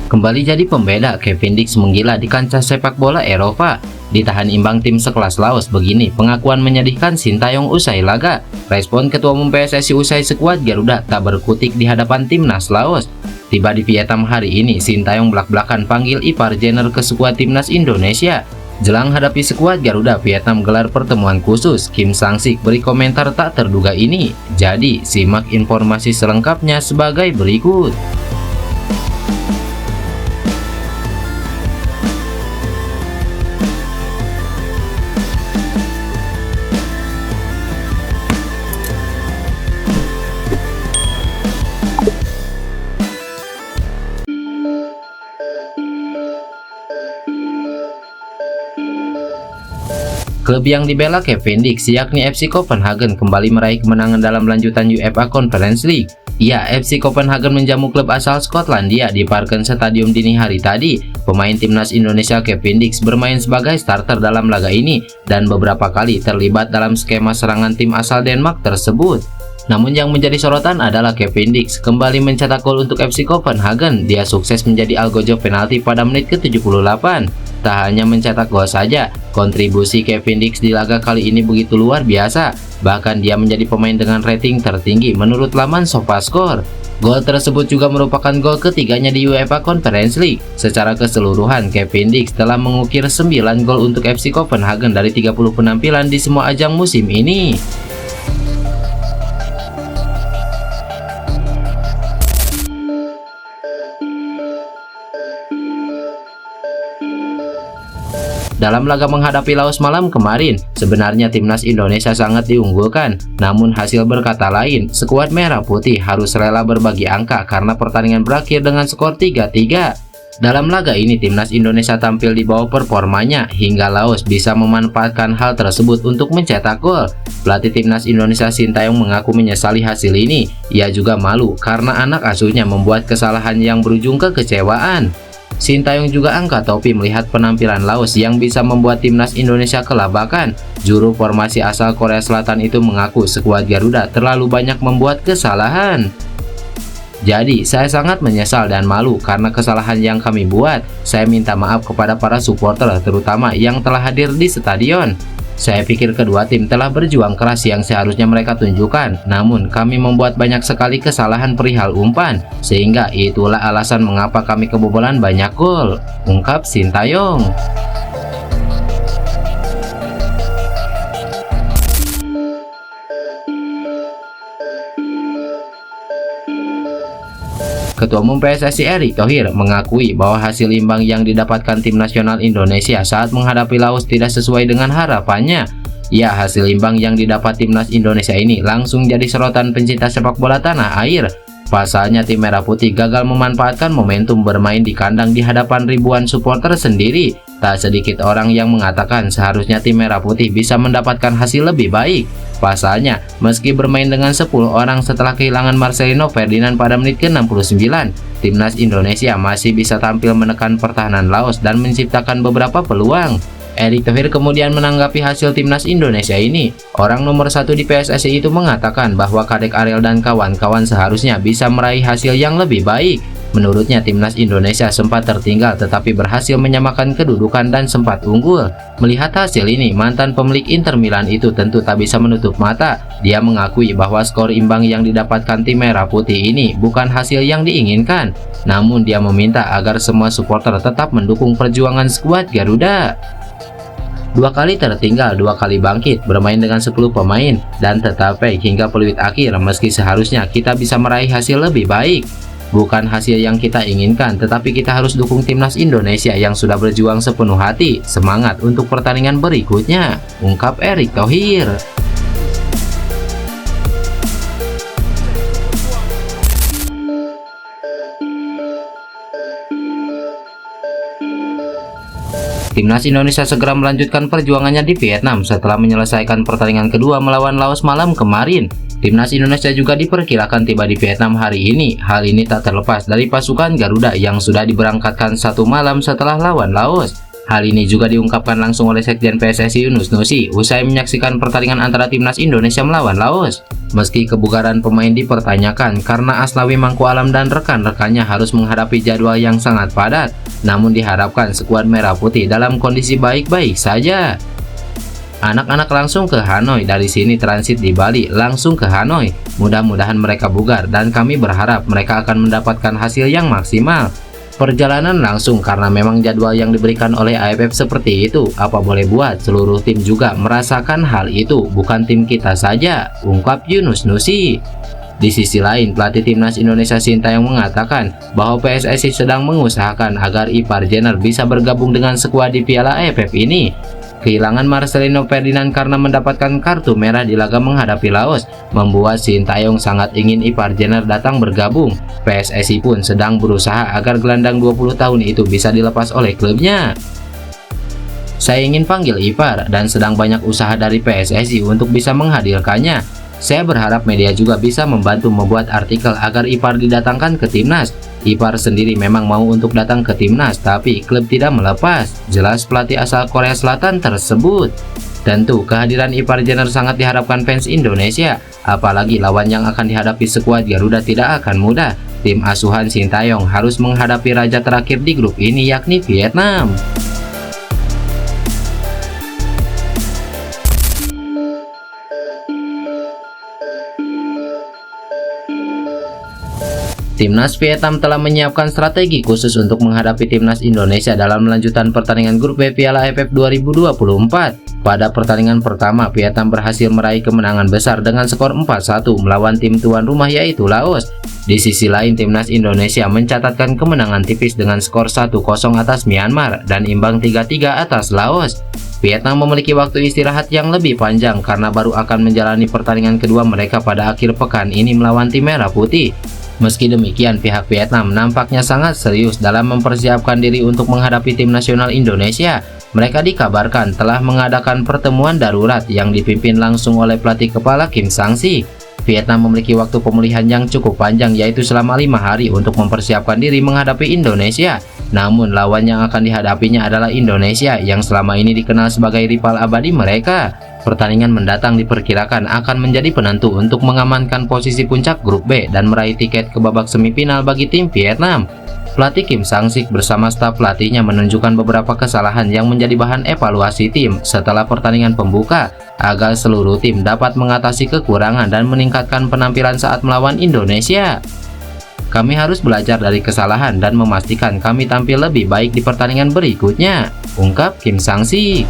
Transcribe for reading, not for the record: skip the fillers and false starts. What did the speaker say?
Kembali jadi pembeda, Kevin Dix menggila di kancah sepak bola Eropa. Ditahan imbang tim sekelas Laos, begini pengakuan menyedihkan Sintayong usai laga. Respon Ketua Umum PSSI usai skuad Garuda tak berkutik di hadapan timnas Laos. Tiba di Vietnam hari ini, Sintayong belak-belakan panggil ipar Jenner ke skuad timnas Indonesia. Jelang hadapi skuad Garuda, Vietnam gelar pertemuan khusus. Kim Sang-sik beri komentar tak terduga ini. Jadi, simak informasi selengkapnya sebagai berikut. Klub yang dibela Kevin Dix, yakni FC Copenhagen, kembali meraih kemenangan dalam lanjutan UEFA Conference League. Ya, FC Copenhagen menjamu klub asal Skotlandia di Parken Stadium dini hari tadi. Pemain timnas Indonesia Kevin Dix bermain sebagai starter dalam laga ini dan beberapa kali terlibat dalam skema serangan tim asal Denmark tersebut. Namun yang menjadi sorotan adalah Kevin Dix kembali mencetak gol untuk FC Copenhagen. Dia sukses menjadi algojo penalti pada menit ke-78. Tak hanya mencetak gol saja, kontribusi Kevin Dix di laga kali ini begitu luar biasa. Bahkan dia menjadi pemain dengan rating tertinggi menurut laman SofaScore. Gol tersebut juga merupakan gol ketiganya di UEFA Conference League. Secara keseluruhan, Kevin Dix telah mengukir 9 gol untuk FC Copenhagen dari 30 penampilan di semua ajang musim ini. Dalam laga menghadapi Laos malam kemarin, sebenarnya timnas Indonesia sangat diunggulkan. Namun hasil berkata lain, skuad merah putih harus rela berbagi angka karena pertandingan berakhir dengan skor 3-3. Dalam laga ini, timnas Indonesia tampil di bawah performanya hingga Laos bisa memanfaatkan hal tersebut untuk mencetak gol. Pelatih timnas Indonesia Sintayong mengaku menyesali hasil ini. Ia juga malu karena anak asuhnya membuat kesalahan yang berujung kekecewaan. Sintayong juga angkat topi melihat penampilan Laos yang bisa membuat timnas Indonesia kelabakan. Juru formasi asal Korea Selatan itu mengaku skuad Garuda terlalu banyak membuat kesalahan. Jadi, saya sangat menyesal dan malu karena kesalahan yang kami buat. Saya minta maaf kepada para supporter terutama yang telah hadir di stadion. Saya pikir kedua tim telah berjuang keras yang seharusnya mereka tunjukkan, namun kami membuat banyak sekali kesalahan perihal umpan, sehingga itulah alasan mengapa kami kebobolan banyak gol, ungkap Sintayong. Ketua Umum PSSI Erick Thohir mengakui bahwa hasil imbang yang didapatkan tim nasional Indonesia saat menghadapi Laos tidak sesuai dengan harapannya. Ya, hasil imbang yang didapat timnas Indonesia ini langsung jadi sorotan pencinta sepak bola tanah air. Pasalnya tim merah putih gagal memanfaatkan momentum bermain di kandang di hadapan ribuan supporter sendiri. Tak sedikit orang yang mengatakan seharusnya tim merah putih bisa mendapatkan hasil lebih baik. Pasalnya, meski bermain dengan 10 orang setelah kehilangan Marcelino Ferdinand pada menit ke-69, timnas Indonesia masih bisa tampil menekan pertahanan Laos dan menciptakan beberapa peluang. Erick Thohir kemudian menanggapi hasil timnas Indonesia ini. Orang nomor 1 di PSSI itu mengatakan bahwa Kadek Ariel dan kawan-kawan seharusnya bisa meraih hasil yang lebih baik. Menurutnya, timnas Indonesia sempat tertinggal tetapi berhasil menyamakan kedudukan dan sempat unggul. Melihat hasil ini, mantan pemilik Inter Milan itu tentu tak bisa menutup mata. Dia mengakui bahwa skor imbang yang didapatkan tim merah putih ini bukan hasil yang diinginkan. Namun dia meminta agar semua supporter tetap mendukung perjuangan skuad Garuda. 2 kali tertinggal, 2 kali bangkit, bermain dengan 10 pemain, dan tetap baik hingga peluit akhir meski seharusnya kita bisa meraih hasil lebih baik. Bukan hasil yang kita inginkan, tetapi kita harus dukung timnas Indonesia yang sudah berjuang sepenuh hati. Semangat untuk pertandingan berikutnya, ungkap Erick Thohir. Timnas Indonesia segera melanjutkan perjuangannya di Vietnam setelah menyelesaikan pertandingan kedua melawan Laos malam kemarin. Timnas Indonesia juga diperkirakan tiba di Vietnam hari ini. Hal ini tak terlepas dari pasukan Garuda yang sudah diberangkatkan 1 malam setelah lawan Laos. Hal ini juga diungkapkan langsung oleh Sekjen PSSI Yunus Nusi usai menyaksikan pertandingan antara Timnas Indonesia melawan Laos. Meski kebugaran pemain dipertanyakan karena Asnawi Mangku Alam dan rekan-rekannya harus menghadapi jadwal yang sangat padat, namun diharapkan skuad Merah Putih dalam kondisi baik-baik saja. Anak-anak langsung ke Hanoi, dari sini transit di Bali langsung ke Hanoi. Mudah-mudahan mereka bugar dan kami berharap mereka akan mendapatkan hasil yang maksimal. Perjalanan langsung karena memang jadwal yang diberikan oleh AFF seperti itu. Apa boleh buat, seluruh tim juga merasakan hal itu, bukan tim kita saja, ungkap Yunus Nusi. Di sisi lain, pelatih timnas Indonesia Sintayong mengatakan bahwa PSSI sedang mengusahakan agar Ipar Jenner bisa bergabung dengan skuad di Piala AFF ini. Kehilangan Marcelino Ferdinand karena mendapatkan kartu merah di laga menghadapi Laos membuat Sintayong sangat ingin Ipar Jenner datang bergabung. PSSI pun sedang berusaha agar gelandang 20 tahun itu bisa dilepas oleh klubnya. Saya ingin panggil Ipar dan sedang banyak usaha dari PSSI untuk bisa menghadirkannya. Saya berharap media juga bisa membantu membuat artikel agar Ipar didatangkan ke timnas. Ipar sendiri memang mau untuk datang ke timnas, tapi klub tidak melepas, jelas pelatih asal Korea Selatan tersebut. Tentu kehadiran Ipar Jenner sangat diharapkan fans Indonesia, apalagi lawan yang akan dihadapi skuad Garuda tidak akan mudah. Tim asuhan Sintayong harus menghadapi raja terakhir di grup ini, yakni Vietnam. Timnas Vietnam telah menyiapkan strategi khusus untuk menghadapi timnas Indonesia dalam lanjutan pertandingan grup B Piala AFF 2024. Pada pertandingan pertama, Vietnam berhasil meraih kemenangan besar dengan skor 4-1 melawan tim tuan rumah yaitu Laos. Di sisi lain, timnas Indonesia mencatatkan kemenangan tipis dengan skor 1-0 atas Myanmar dan imbang 3-3 atas Laos. Vietnam memiliki waktu istirahat yang lebih panjang karena baru akan menjalani pertandingan kedua mereka pada akhir pekan ini melawan tim Merah Putih. Meski demikian, pihak Vietnam nampaknya sangat serius dalam mempersiapkan diri untuk menghadapi tim nasional Indonesia. Mereka dikabarkan telah mengadakan pertemuan darurat yang dipimpin langsung oleh pelatih kepala Kim Sang-si. Vietnam memiliki waktu pemulihan yang cukup panjang, yaitu selama 5 hari untuk mempersiapkan diri menghadapi Indonesia. Namun lawan yang akan dihadapinya adalah Indonesia yang selama ini dikenal sebagai rival abadi mereka. Pertandingan mendatang diperkirakan akan menjadi penentu untuk mengamankan posisi puncak grup B dan meraih tiket ke babak semifinal bagi tim Vietnam. Pelatih Kim Sang-sik bersama staf pelatihnya menunjukkan beberapa kesalahan yang menjadi bahan evaluasi tim setelah pertandingan pembuka agar seluruh tim dapat mengatasi kekurangan dan meningkatkan penampilan saat melawan Indonesia. Kami harus belajar dari kesalahan dan memastikan kami tampil lebih baik di pertandingan berikutnya, ungkap Kim Sang-sik.